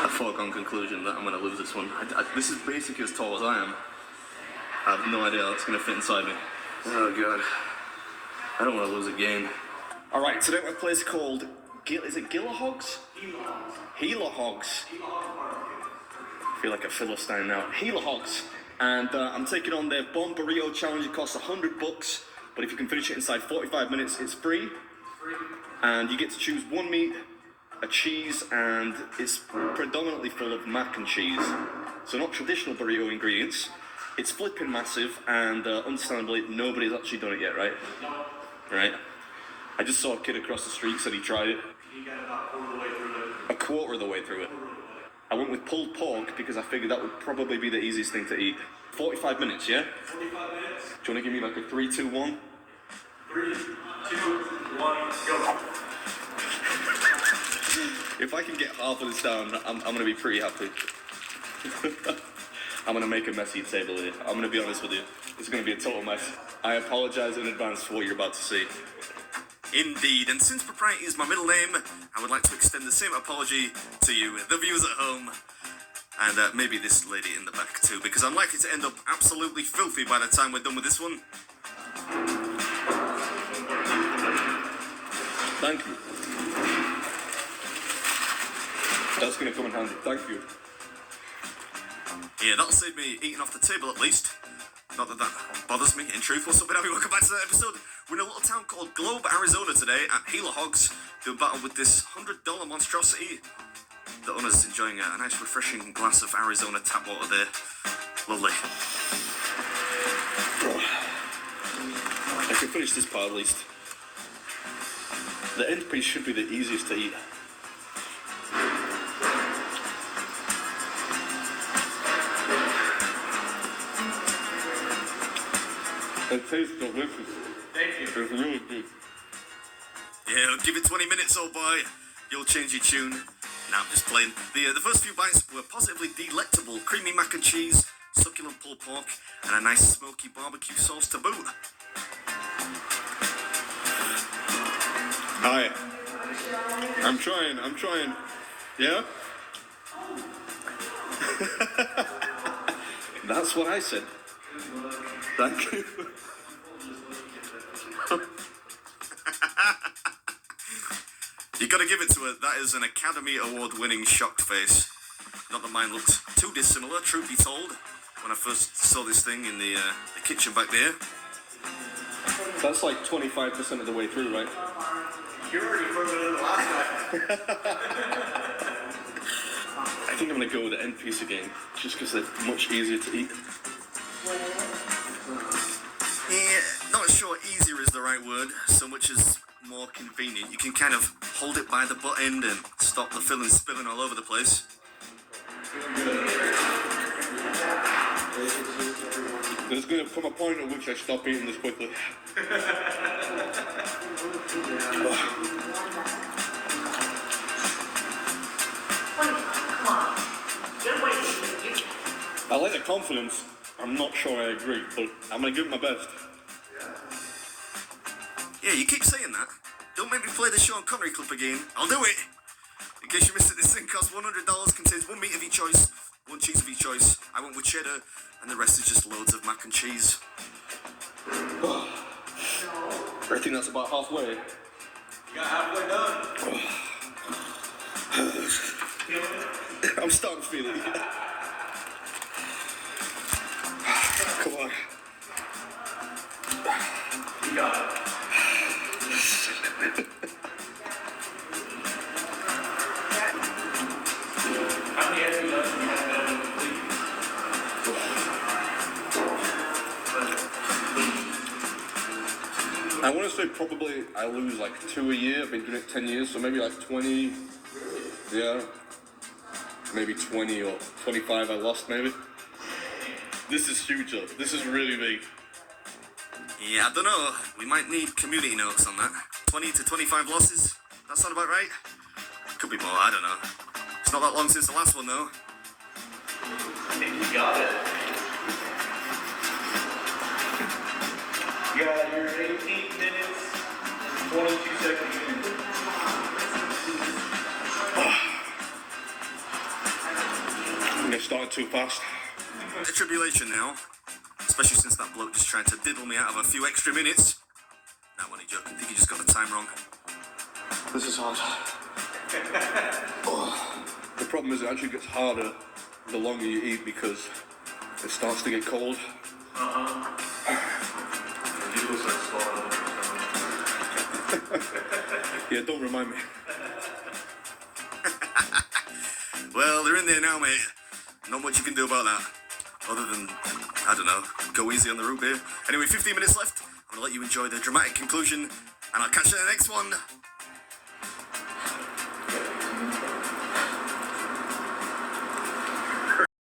a foregone conclusion that I'm going to lose this one. This is basically as tall as I am. I have no idea how it's going to fit inside me. Oh god. I don't want to lose again. Alright, today we're at a place called... Is it Gillahogs? Gillahogs. I feel like a Philistine now. Gillahogs. And I'm taking on their Bomb Burrito Challenge. It costs $100, but if you can finish it inside 45 minutes, it's free. And you get to choose one meat, a cheese, and it's predominantly full of mac and cheese. So not traditional burrito ingredients. It's flipping massive, and understandably, nobody's actually done it yet, right? No. Right. I just saw a kid across the street said he tried it. He got about a quarter of the way through it. I went with pulled pork because I figured that would probably be the easiest thing to eat. 45 minutes, yeah? 45 minutes. Do you want to give me like a 3, 2, 1? 3, 2, 1, go. If I can get half of this down, I'm going to be pretty happy. I'm going to make a messy table here. I'm going to be honest with you. It's going to be a total mess. I apologize in advance for what you're about to see. Indeed, and since propriety is my middle name, I would like to extend the same apology to you, the viewers at home, and maybe this lady in the back too, because I'm likely to end up absolutely filthy by the time we're done with this one. Thank you. That's going to come in handy, thank you. Yeah, that'll save me eating off the table at least. Not that that bothers me, in truth. What's up, everybody? Welcome back to the episode. We're in a little town called Globe, Arizona today at Gillahogs, doing battle with this $100 monstrosity. The owner's enjoying a nice refreshing glass of Arizona tap water there. Lovely. I can finish this part at least. The end piece should be the easiest to eat. It tastes delicious. Thank you. It's really good. Yeah, give it 20 minutes, old boy. You'll change your tune. Nah, I'm just playing. The first few bites were positively delectable. Creamy mac and cheese, succulent pulled pork, and a nice smoky barbecue sauce to boot. Hi. I'm trying. Yeah? That's what I said. Thank you. You gotta give it to her. That is an Academy Award winning shocked face. Not that mine looked too dissimilar, truth be told, when I first saw this thing in the kitchen back there. That's like 25% of the way through, right? You're already further than the last time. I think I'm gonna go with the end piece again, just because they're much easier to eat. Yeah, not sure easier is the right word, so much as more convenient. You can kind of hold it by the butt end and stop the filling spilling all over the place. There's going to come a point at which I stop eating this quickly. I like the confidence. I'm not sure I agree, but I'm going to give it my best. Yeah, you keep saying that. Don't make me play the Sean Connery clip again. I'll do it. In case you missed it, this thing costs $100, contains one meat of each choice, one cheese of each choice. I went with cheddar, and the rest is just loads of mac and cheese. I think that's about halfway. You got halfway done. I'm starting to feel it. Come on. You got it. How many have you done? You have to complete. I want to say probably I lose like 2 a year. I've been doing it 10 years, so maybe like 20. Yeah. Maybe 20 or 25 I lost, maybe. This is huge, though. This is really big. Yeah, I don't know. We might need community notes on that. 20 to 25 losses. That sound about right? Could be more, I don't know. It's not that long since the last one, though. I think you got it. You got your 18 minutes, 22 seconds. Get started too fast. The tribulation now, especially since that bloke just tried to diddle me out of a few extra minutes. Nah, when he joking, I think he just got the time wrong. This is hard. The problem is it actually gets harder the longer you eat because it starts to get cold. Yeah, don't remind me. Well, they're in there now, mate. Not much you can do about that. Other than, I don't know, go easy on the root beer. Anyway, 15 minutes left. I'm going to let you enjoy the dramatic conclusion, and I'll catch you in the next one.